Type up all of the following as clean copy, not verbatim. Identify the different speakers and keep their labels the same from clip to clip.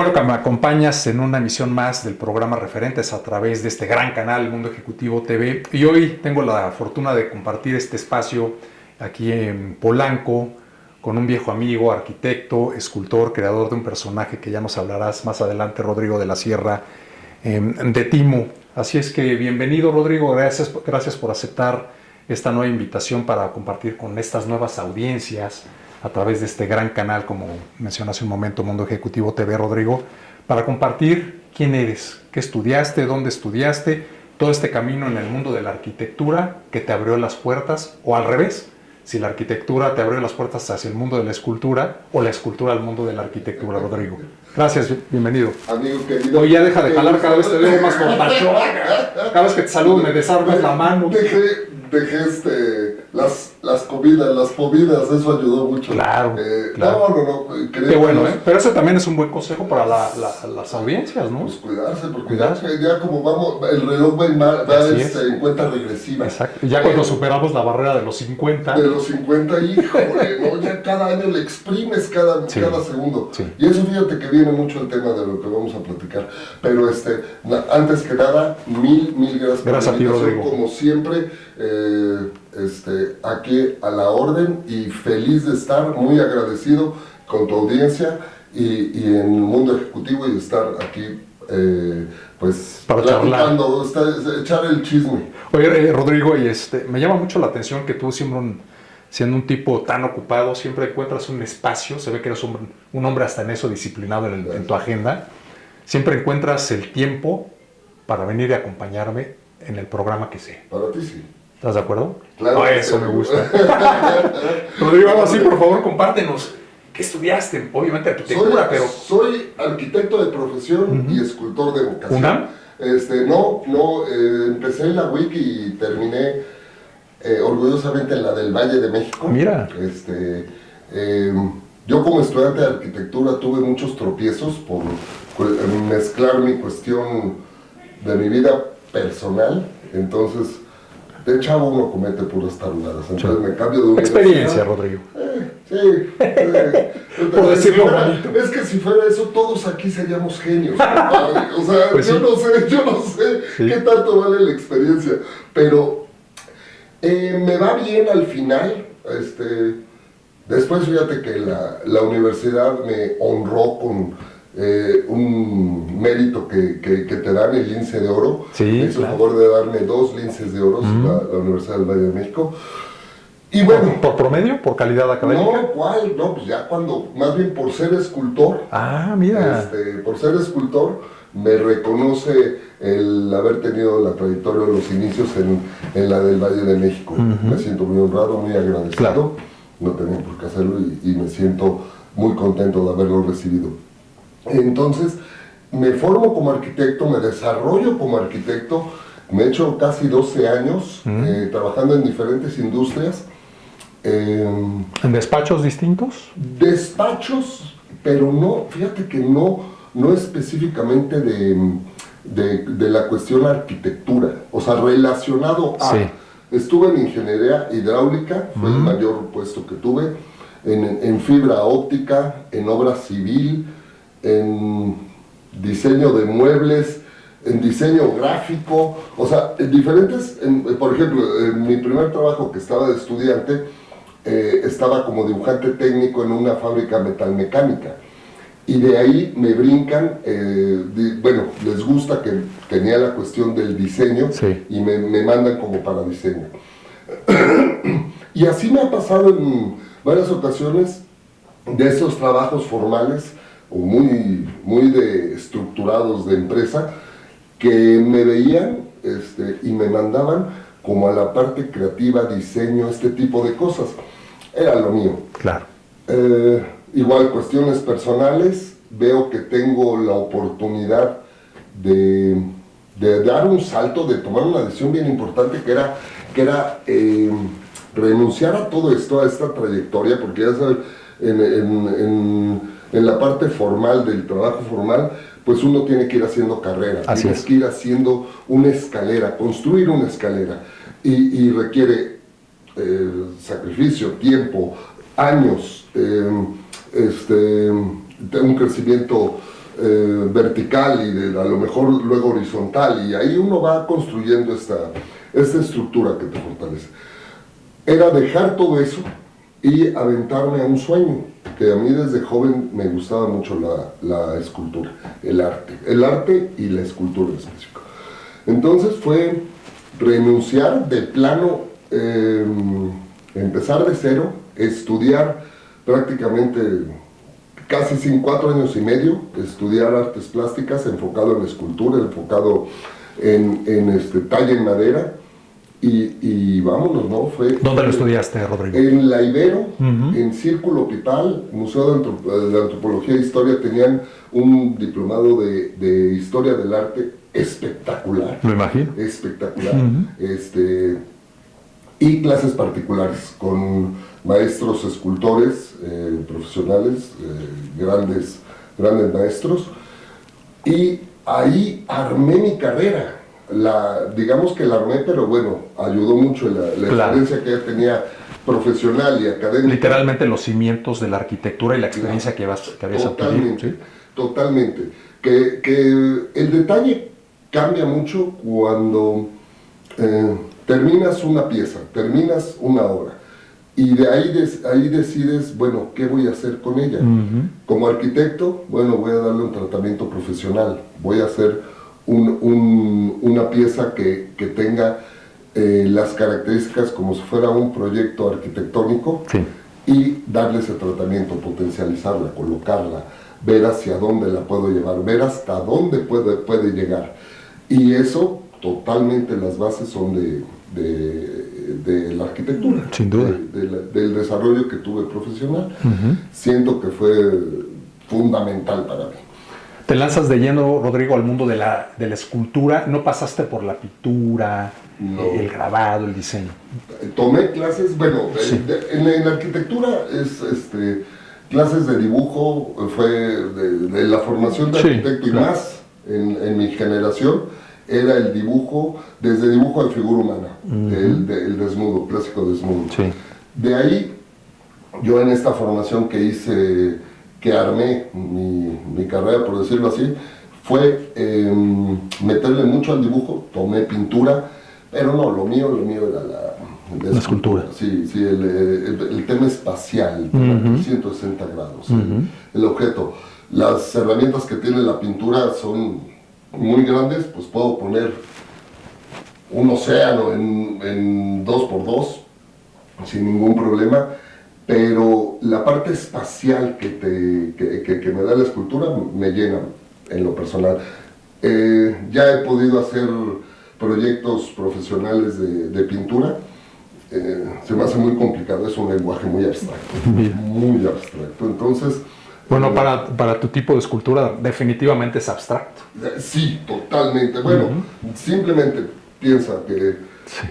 Speaker 1: bueno que me acompañas en una emisión más del programa Referentes a través de este gran canal, Mundo Ejecutivo TV. Y hoy tengo la fortuna de compartir este espacio aquí en Polanco con un viejo amigo, arquitecto, escultor, creador de un personaje que ya nos hablarás más adelante, Rodrigo de la Sierra, de Timo. Así es que bienvenido, Rodrigo, gracias por aceptar esta nueva invitación para compartir con estas nuevas audiencias a través de este gran canal, como mencioné hace un momento, Mundo Ejecutivo TV, Rodrigo, para compartir quién eres, qué estudiaste, dónde estudiaste, todo este camino en el mundo de la arquitectura que te abrió las puertas, o al revés, si la arquitectura te abrió las puertas hacia el mundo de la escultura, o la escultura al mundo de la arquitectura, Rodrigo. Gracias, bienvenido.
Speaker 2: Amigo querido.
Speaker 1: Oye, ya deja de jalar, cada vez te veo más fortachón. Cada vez que te saludo me desarmas la mano.
Speaker 2: Dejé las comidas, las comidas, eso ayudó mucho.
Speaker 1: Claro, claro.
Speaker 2: No.
Speaker 1: Qué bueno, ¿eh? Pero eso también es un buen consejo para las audiencias, ¿no?
Speaker 2: Pues cuidarse, porque ya como vamos, el reloj va en cuenta regresiva.
Speaker 1: Exacto. Ya cuando superamos la barrera de los 50.
Speaker 2: De los 50, híjole, ¿no? Ya cada año le exprimes cada segundo. Sí. Y eso fíjate que viene mucho el tema de lo que vamos a platicar. Pero antes que nada, mil gracias por la
Speaker 1: invitación, a ti, Rodrigo.
Speaker 2: Como siempre, aquí a la orden y feliz de estar, muy agradecido con tu audiencia y en el Mundo Ejecutivo y estar aquí pues
Speaker 1: para charlar,
Speaker 2: echar el chisme.
Speaker 1: Oye, Rodrigo, y me llama mucho la atención que tú siempre siendo un tipo tan ocupado, siempre encuentras un espacio, se ve que eres un hombre hasta en eso disciplinado en tu agenda, siempre encuentras el tiempo para venir y acompañarme en el programa que sé.
Speaker 2: Para ti sí.
Speaker 1: ¿Estás de acuerdo?
Speaker 2: Claro.
Speaker 1: Eso me gusta. Rodrigo, ahora sí, por favor, compártenos. ¿Qué estudiaste? Obviamente arquitectura, pero...
Speaker 2: Soy arquitecto de profesión y escultor de vocación.
Speaker 1: ¿UNAM?
Speaker 2: Empecé en la WIC y terminé orgullosamente en la del Valle de México.
Speaker 1: Mira.
Speaker 2: Yo como estudiante de arquitectura tuve muchos tropiezos por mezclar mi cuestión de mi vida personal, entonces... De chavo uno comete puras tarugadas, entonces me cambio de universidad.
Speaker 1: Experiencia, Rodrigo.
Speaker 2: Sí.
Speaker 1: Por decirlo bonito.
Speaker 2: Es que si fuera eso, todos aquí seríamos genios. O sea, pues yo no sé sí. Qué tanto vale la experiencia. Pero me va bien al final. Después fíjate que la universidad me honró con... un mérito que te dan el lince de oro.
Speaker 1: Sí,
Speaker 2: me hizo el favor de darme 2 linces de oro, la Universidad del Valle de México. Y bueno,
Speaker 1: ¿Por promedio? ¿Por calidad académica?
Speaker 2: No, ¿cuál? No, pues ya cuando, más bien por ser escultor.
Speaker 1: Ah, mira.
Speaker 2: Por ser escultor, me reconoce el haber tenido la trayectoria de los inicios en la del Valle de México. Me siento muy honrado, muy agradecido.
Speaker 1: Claro.
Speaker 2: No tenía por qué hacerlo y me siento muy contento de haberlo recibido. Entonces, me formo como arquitecto, me desarrollo como arquitecto, me he hecho casi 12 años trabajando en diferentes industrias.
Speaker 1: ¿En despachos distintos?
Speaker 2: Despachos, pero no, fíjate que no específicamente de la cuestión arquitectura, o sea, relacionado a...
Speaker 1: Sí.
Speaker 2: Estuve en ingeniería hidráulica, fue el mayor puesto que tuve, en fibra óptica, en obra civil, en diseño de muebles, en diseño gráfico, o sea, diferentes, por ejemplo, en mi primer trabajo que estaba de estudiante, estaba como dibujante técnico en una fábrica metalmecánica, y de ahí me brincan, les gusta que tenía la cuestión del diseño,
Speaker 1: sí.
Speaker 2: Y me mandan como para diseño. Y así me ha pasado en varias ocasiones de esos trabajos formales, o muy estructurados de empresa, que me veían y me mandaban como a la parte creativa, diseño, este tipo de cosas. Era lo mío.
Speaker 1: Claro.
Speaker 2: Igual cuestiones personales, veo que tengo la oportunidad de dar un salto, de tomar una decisión bien importante que era renunciar a todo esto, a esta trayectoria, porque ya sabes, en la parte formal del trabajo formal, pues uno tiene que ir haciendo carrera, tienes que ir haciendo una escalera, construir una escalera, y requiere sacrificio, tiempo, años, un crecimiento vertical y a lo mejor luego horizontal, y ahí uno va construyendo esta estructura que te fortalece. Era dejar todo eso y aventarme a un sueño, que a mí desde joven me gustaba mucho la escultura, el arte y la escultura en específico. Entonces fue renunciar de plano, empezar de cero, estudiar prácticamente casi 4 años y medio, estudiar artes plásticas, enfocado en escultura, enfocado en talla en madera, y vámonos, ¿no?
Speaker 1: ¿Dónde lo estudiaste, Rodrigo?
Speaker 2: En la Ibero, en Círculo Pipal, Museo de Antropología e Historia, tenían un diplomado de Historia del Arte espectacular.
Speaker 1: Lo imagino.
Speaker 2: Espectacular. Y clases particulares con maestros escultores profesionales, grandes maestros, y ahí armé mi carrera. Digamos que la armé, pero bueno, ayudó mucho la experiencia que ya tenía profesional y académica.
Speaker 1: Literalmente los cimientos de la arquitectura y la experiencia que habías adquirido. ¿Sí?
Speaker 2: Totalmente. Que el detalle cambia mucho cuando terminas una pieza, terminas una obra, y de ahí decides, bueno, ¿qué voy a hacer con ella? Como arquitecto, bueno, voy a darle un tratamiento profesional, voy a hacer una pieza que tenga las características como si fuera un proyecto arquitectónico,
Speaker 1: sí,
Speaker 2: y darle ese tratamiento, potencializarla, colocarla, ver hacia dónde la puedo llevar, ver hasta dónde puede llegar. Y eso, totalmente las bases son de la arquitectura.
Speaker 1: Sin duda.
Speaker 2: Del desarrollo que tuve profesional. Siento que fue fundamental para mí.
Speaker 1: Te lanzas de lleno, Rodrigo, al mundo de la escultura. ¿No pasaste por la pintura,
Speaker 2: no,
Speaker 1: el grabado, el diseño?
Speaker 2: Tomé clases, bueno,
Speaker 1: sí,
Speaker 2: en arquitectura es clases de dibujo, fue de la formación de arquitecto, sí, y claro, más en mi generación era el dibujo, desde dibujo de figura humana, el desnudo, clásico desnudo.
Speaker 1: Sí.
Speaker 2: De ahí, yo en esta formación que hice, que armé mi carrera, por decirlo así, fue meterle mucho al dibujo. Tomé pintura, pero no, lo mío era la
Speaker 1: escultura.
Speaker 2: Sí, el tema espacial, 160 grados, el objeto. Las herramientas que tiene la pintura son muy grandes, pues puedo poner un océano en 2x2 sin ningún problema, pero la parte espacial que me da la escultura me llena en lo personal. Ya he podido hacer proyectos profesionales de pintura. Se me hace muy complicado, es un lenguaje muy abstracto. Mira. Muy abstracto. Entonces,
Speaker 1: bueno, para tu tipo de escultura definitivamente es abstracto.
Speaker 2: Sí, totalmente. Bueno, simplemente piensa que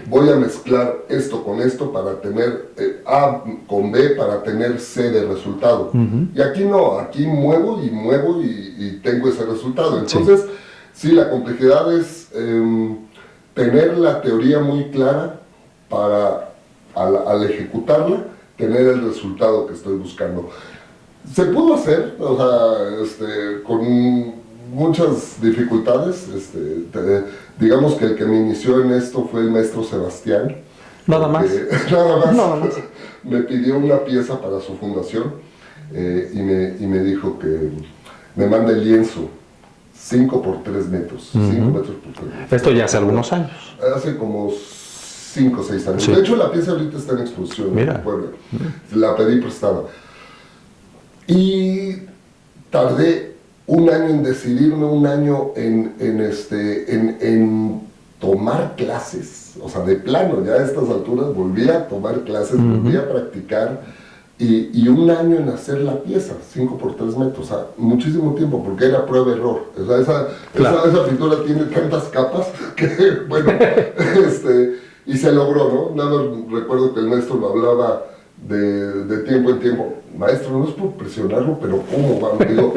Speaker 2: voy a mezclar esto con esto para tener A con B para tener C de resultado. Y aquí no, aquí muevo y tengo ese resultado. Entonces, sí, la complejidad es tener la teoría muy clara para, al ejecutarla, tener el resultado que estoy buscando. Se pudo hacer, o sea, con muchas dificultades. Digamos que el que me inició en esto fue el maestro Sebastián.
Speaker 1: Nada más.
Speaker 2: Nada más. Me pidió una pieza para su fundación y me dijo que me mande el lienzo 5 por 3 metros. 5 metros por 3 metros.
Speaker 1: Esto ya hace algunos años.
Speaker 2: Hace como 5 o 6 años. Sí. De hecho, la pieza ahorita está en exposición en Puebla. La pedí prestada. Y tardé un año en decidirme, un año en tomar clases, o sea, de plano, ya a estas alturas volví a tomar clases, volví a practicar, y un año en hacer la pieza, 5 por 3 metros, o sea, muchísimo tiempo, porque era prueba-error. O sea, esa pintura tiene tantas capas que, bueno, y se logró, ¿no? Nada más recuerdo que el maestro me hablaba de tiempo en tiempo. Maestro, no es por presionarlo, pero ¿cómo va? Me digo,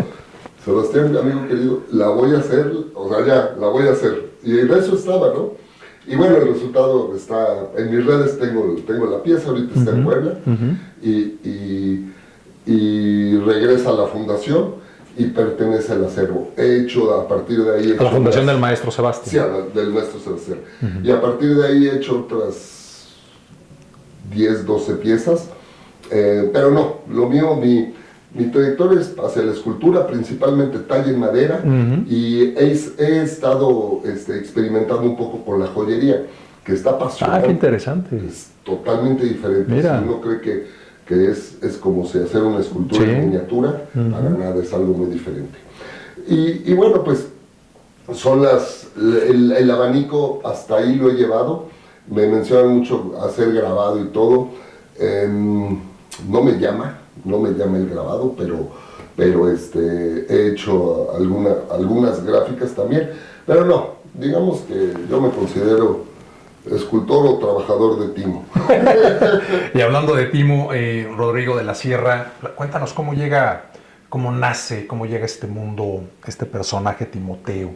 Speaker 2: Sebastián, amigo querido, la voy a hacer, o sea, ya, la voy a hacer. Y en eso estaba, ¿no? Y bueno, el resultado está, en mis redes tengo la pieza, ahorita está en Puebla, y regresa a la fundación, y pertenece al acervo. He hecho, a partir de ahí...
Speaker 1: A la Fundación del Maestro Sebastián.
Speaker 2: Sí, del Maestro Sebastián. Y a partir de ahí he hecho otras 10, 12 piezas, pero no, lo mío, mi trayectoria es hacia la escultura, principalmente talla en madera, y he estado experimentando un poco con la joyería, que está apasionante.
Speaker 1: Ah, qué interesante.
Speaker 2: Es totalmente diferente.
Speaker 1: Mira.
Speaker 2: Si uno cree que es como si hacer una escultura
Speaker 1: Sí.
Speaker 2: en miniatura, para nada, es algo muy diferente. Y bueno, pues son el abanico, hasta ahí lo he llevado. Me mencionan mucho hacer grabado y todo. No me llama el grabado, pero he hecho algunas gráficas también. Pero no, digamos que yo me considero escultor o trabajador de timo.
Speaker 1: Y hablando de timo, Rodrigo de la Sierra, cuéntanos cómo nace, cómo llega a este mundo, este personaje Timoteo.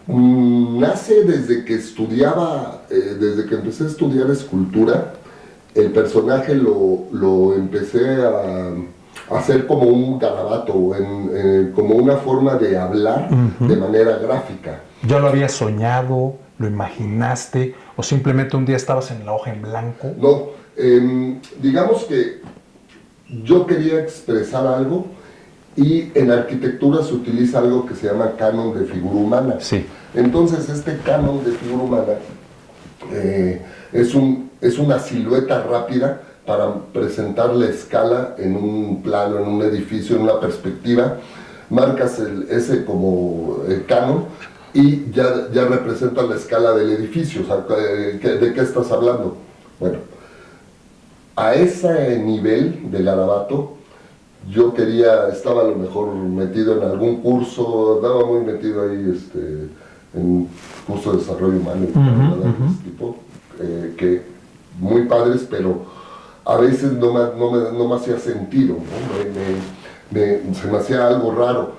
Speaker 2: Nace desde que desde que empecé a estudiar escultura. El personaje lo empecé a hacer como un garabato, como una forma de hablar de manera gráfica.
Speaker 1: ¿Ya lo habías soñado, lo imaginaste, o simplemente un día estabas en la hoja en blanco?
Speaker 2: No, digamos que yo quería expresar algo, y en arquitectura se utiliza algo que se llama canon de figura humana.
Speaker 1: Sí.
Speaker 2: Entonces este canon de figura humana es una silueta rápida para presentar la escala en un plano, en un edificio, en una perspectiva. Marcas ese como el canon y ya representa la escala del edificio. O sea, ¿de qué estás hablando? Bueno, a ese nivel de garabato, yo estaba a lo mejor metido en algún curso, andaba muy metido ahí en un curso de desarrollo humano, de este tipo, que muy padres, pero a veces no me hacía sentido, ¿no? Se me hacía algo raro.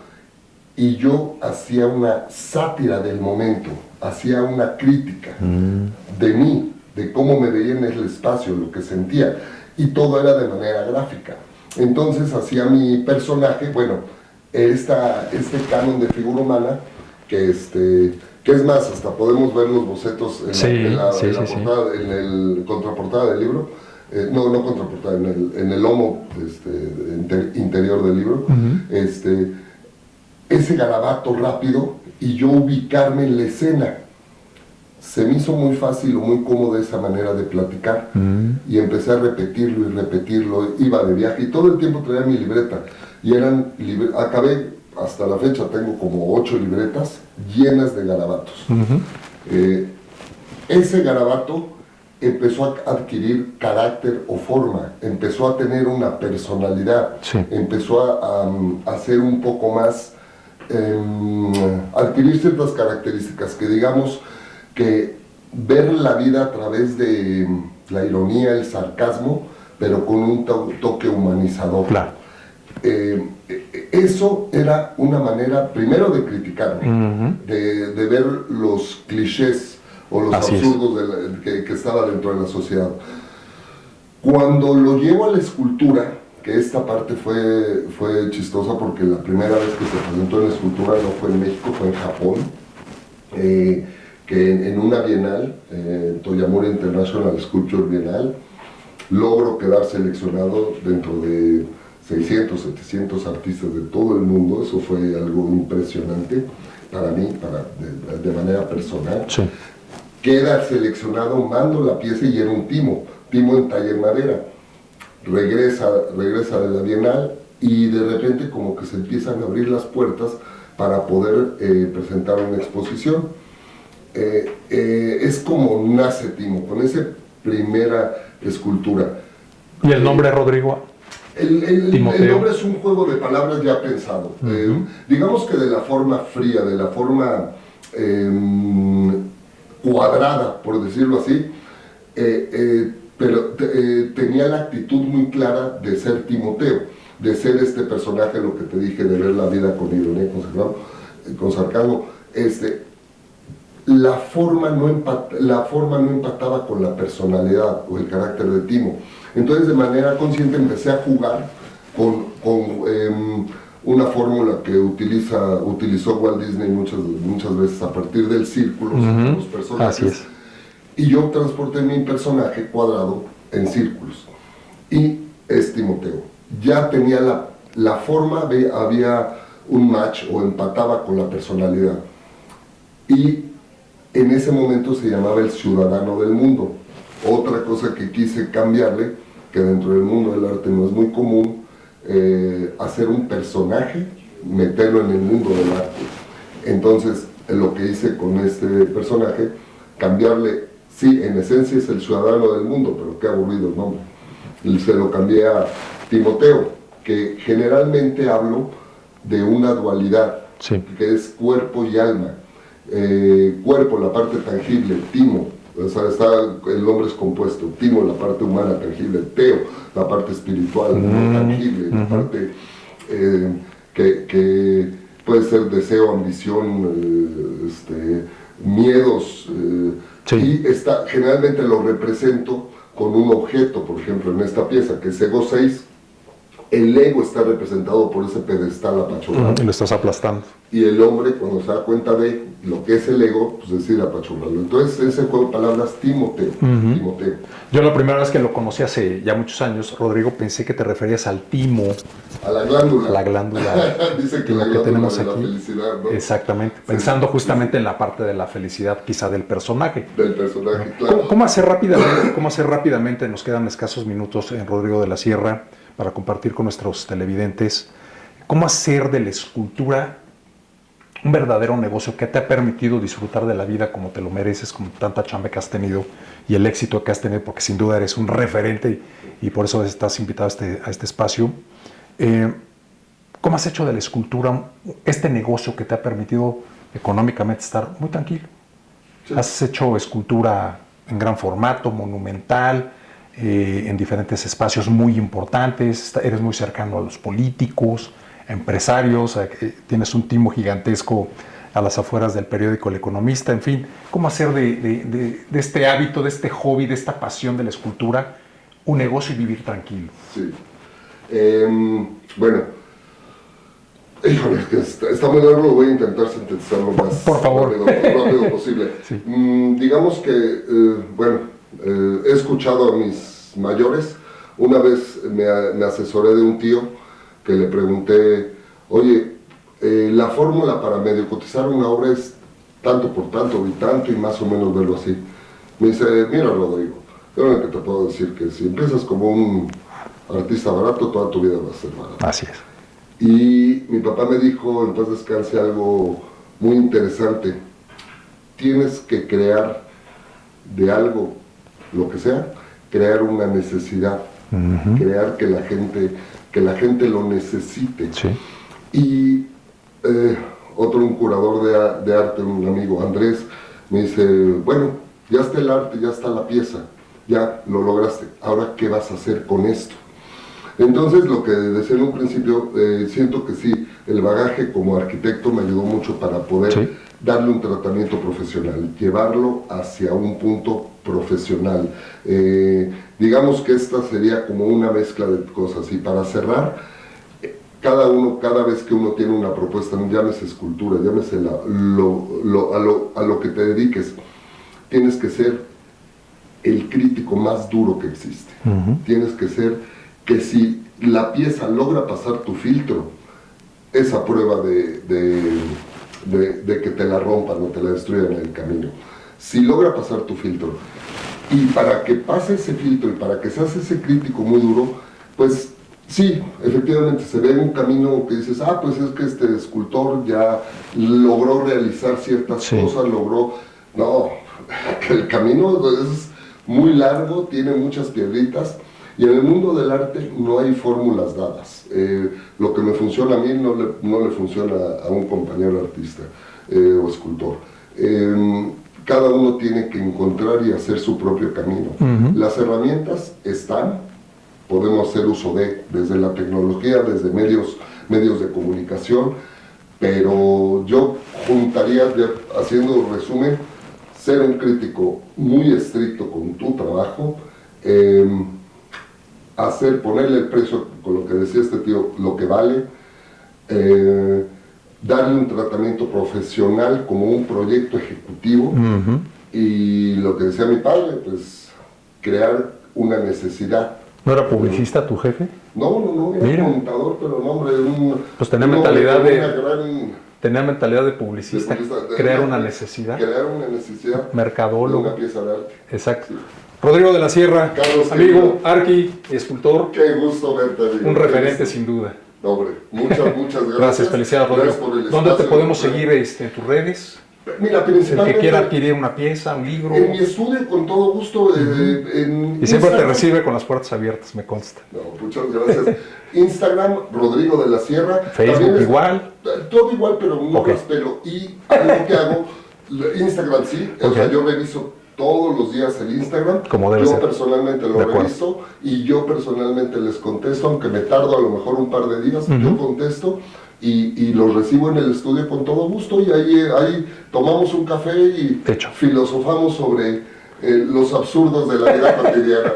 Speaker 2: Y yo hacía una sátira del momento, hacía una crítica de mí, de cómo me veía en el espacio, lo que sentía, y todo era de manera gráfica. Entonces hacía mi personaje, bueno, este canon de figura humana, que es más, hasta podemos ver los bocetos en la portada, en el contraportada del libro, no contraportada, en el lomo interior del libro, ese garabato rápido y yo ubicarme en la escena. Se me hizo muy fácil o muy cómodo esa manera de platicar y empecé a repetirlo y repetirlo. Iba de viaje y todo el tiempo traía mi libreta y acabé, hasta la fecha tengo como 8 libretas llenas de garabatos. Ese garabato empezó a adquirir carácter o forma, empezó a tener una personalidad, empezó a ser un poco más, adquirir ciertas características que digamos que ver la vida a través de la ironía, el sarcasmo, pero con un toque humanizador.
Speaker 1: Claro.
Speaker 2: Eso era una manera, primero, de criticarme, de ver los clichés o los absurdos que estaba dentro de la sociedad. Cuando lo llevo a la escultura, que esta parte fue chistosa porque la primera vez que se presentó en la escultura no fue en México, fue en Japón, que en una bienal, Toyamura International Sculpture Bienal, logro quedar seleccionado dentro de 600, 700 artistas de todo el mundo. Eso fue algo impresionante para mí, de manera personal.
Speaker 1: Sí.
Speaker 2: Queda seleccionado, mando la pieza y era un timo en talla en madera. Regresa de la bienal y de repente como que se empiezan a abrir las puertas para poder presentar una exposición. Es como nace Timo, con esa primera escultura.
Speaker 1: ¿Y el nombre, Rodrigo?
Speaker 2: El nombre es un juego de palabras ya pensado. Digamos que de la forma fría, de la forma cuadrada, por decirlo así, pero tenía la actitud muy clara de ser Timoteo, de ser este personaje, lo que te dije, de ver la vida con ironía, con sarcasmo. La forma no empataba con la personalidad o el carácter de Timo. Entonces, de manera consciente empecé a jugar con una fórmula que utilizó Walt Disney muchas veces a partir del círculo, los personajes.
Speaker 1: Así es.
Speaker 2: Y yo transporté mi personaje cuadrado en círculos. Y es Timoteo. Ya tenía la forma, había un match o empataba con la personalidad. Y en ese momento se llamaba el ciudadano del mundo. Otra cosa que quise cambiarle, que dentro del mundo del arte no es muy común, hacer un personaje, meterlo en el mundo del arte. Entonces, lo que hice con este personaje, cambiarle, sí, en esencia es el ciudadano del mundo, pero qué aburrido el nombre. Y se lo cambié a Timoteo, que generalmente hablo de una dualidad,
Speaker 1: Sí.
Speaker 2: que es cuerpo y alma. Cuerpo, la parte tangible, Timo, o sea, el nombre es compuesto, Timo, la parte humana tangible, Teo, la parte espiritual, no tangible, la parte que puede ser deseo, ambición, miedos,
Speaker 1: Sí.
Speaker 2: y generalmente lo represento con un objeto. Por ejemplo, en esta pieza, que es Ego 6, el ego está representado por ese pedestal apachurrado.
Speaker 1: Y lo estás aplastando.
Speaker 2: Y el hombre, cuando se da cuenta de lo que es el ego, pues decide apachurrarlo. Entonces, ese juego de palabras, Timoteo. Timoteo.
Speaker 1: Yo la primera vez que lo conocí hace ya muchos años, Rodrigo, pensé que te referías al timo,
Speaker 2: A la glándula.
Speaker 1: a la glándula
Speaker 2: Dice que
Speaker 1: timo
Speaker 2: la
Speaker 1: que
Speaker 2: glándula
Speaker 1: tenemos
Speaker 2: de la
Speaker 1: aquí.
Speaker 2: felicidad, ¿no?
Speaker 1: Exactamente, pensando justamente en la parte de la felicidad, quizá del personaje.
Speaker 2: Del personaje, claro.
Speaker 1: ¿Cómo hacer rápidamente, nos quedan escasos minutos en Rodrigo de la Sierra para compartir con nuestros televidentes, cómo hacer de la escultura un verdadero negocio que te ha permitido disfrutar de la vida como te lo mereces, con tanta chamba que has tenido y el éxito que has tenido, porque sin duda eres un referente y por eso estás invitado a este espacio? ¿Cómo has hecho de la escultura este negocio que te ha permitido económicamente estar muy tranquilo? Sí. Has hecho escultura en gran formato, monumental, en diferentes espacios muy importantes, eres muy cercano a los políticos, empresarios, tienes un timo gigantesco a las afueras del periódico El Economista, en fin, ¿cómo hacer de este hábito, de este hobby, de esta pasión de la escultura, un negocio y vivir tranquilo?
Speaker 2: Sí. Bueno, híjole, es que está muy largo, voy a intentar sintetizarlo más
Speaker 1: por favor.
Speaker 2: rápido posible.
Speaker 1: Sí.
Speaker 2: Digamos que, he escuchado a mis mayores. Una vez me asesoré de un tío que le pregunté, oye, la fórmula para medio cotizar una obra es tanto por tanto y más o menos verlo así. Me dice, mira Rodrigo, yo lo que te puedo decir que si empiezas como un artista barato, toda tu vida va a ser barata.
Speaker 1: Así es.
Speaker 2: Y mi papá me dijo, en paz descanse, algo muy interesante. Tienes que crear de algo, lo que sea, crear una necesidad, crear que la gente lo necesite.
Speaker 1: Sí.
Speaker 2: Y un curador de arte, un amigo, Andrés, me dice, bueno, ya está el arte, ya está la pieza, ya lo lograste, ahora ¿qué vas a hacer con esto? Entonces, lo que decía en un principio, siento que sí, el bagaje como arquitecto me ayudó mucho para poder darle un tratamiento profesional, llevarlo hacia un punto profesional. Digamos que esta sería como una mezcla de cosas. Y para cerrar, cada vez que uno tiene una propuesta, llámese escultura, llámese a lo que te dediques, tienes que ser el crítico más duro que existe. Tienes que ser que si la pieza logra pasar tu filtro, esa prueba de que te la rompan o te la destruyan en el camino, si logra pasar tu filtro, y para que pase ese filtro y para que seas ese crítico muy duro, pues sí, efectivamente se ve un camino que dices, pues es que este escultor ya logró realizar ciertas cosas, no, que el camino es muy largo, tiene muchas piedritas. Y en el mundo del arte no hay fórmulas dadas. Lo que me funciona a mí no le funciona a un compañero artista o escultor. Cada uno tiene que encontrar y hacer su propio camino. Las herramientas están, podemos hacer uso desde la tecnología, desde medios de comunicación, pero yo juntaría, haciendo resumen, ser un muy estricto con tu trabajo, ponerle el precio, con lo que decía este tío, lo que vale, darle un tratamiento profesional como un proyecto ejecutivo. Y lo que decía mi padre, pues crear una necesidad.
Speaker 1: ¿No era publicista tu jefe?
Speaker 2: No, era contador, pero no, hombre,
Speaker 1: pues tenía mentalidad de publicista, crear una necesidad.
Speaker 2: Crear una necesidad.
Speaker 1: Mercadólogo.
Speaker 2: De una pieza de arte.
Speaker 1: Exacto. Sí. Rodrigo de la Sierra,
Speaker 2: Carlos,
Speaker 1: amigo, arqui, escultor.
Speaker 2: Qué gusto verte, amigo.
Speaker 1: Un referente sin duda.
Speaker 2: Hombre, muchas gracias.
Speaker 1: Gracias, felicidades, Rodrigo. ¿Dónde te podemos seguir en tus redes?
Speaker 2: Mira, principalmente,
Speaker 1: el que quiera adquirir una pieza, un libro.
Speaker 2: En mi estudio, con todo gusto.
Speaker 1: Y siempre te recibe con las puertas abiertas, me consta.
Speaker 2: No, muchas gracias. Instagram, Rodrigo de la Sierra.
Speaker 1: Facebook igual.
Speaker 2: Todo igual, pero no pero y algo que hago, Instagram sí, o sea, yo reviso todos los días el Instagram.
Speaker 1: Como debe ser.
Speaker 2: Yo personalmente lo reviso y yo personalmente les contesto, aunque me tardo a lo mejor un par de días, yo contesto. Y los recibo en el estudio con todo gusto y ahí tomamos un café y filosofamos sobre los absurdos de la vida cotidiana.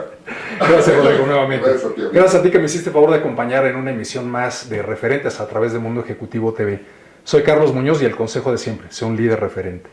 Speaker 1: Gracias, Rodrigo, nuevamente.
Speaker 2: Gracias
Speaker 1: a ti que me hiciste favor de acompañar en una emisión más de Referentes a través de Mundo Ejecutivo TV. Soy Carlos Muñoz y el consejo de siempre, sé un líder referente.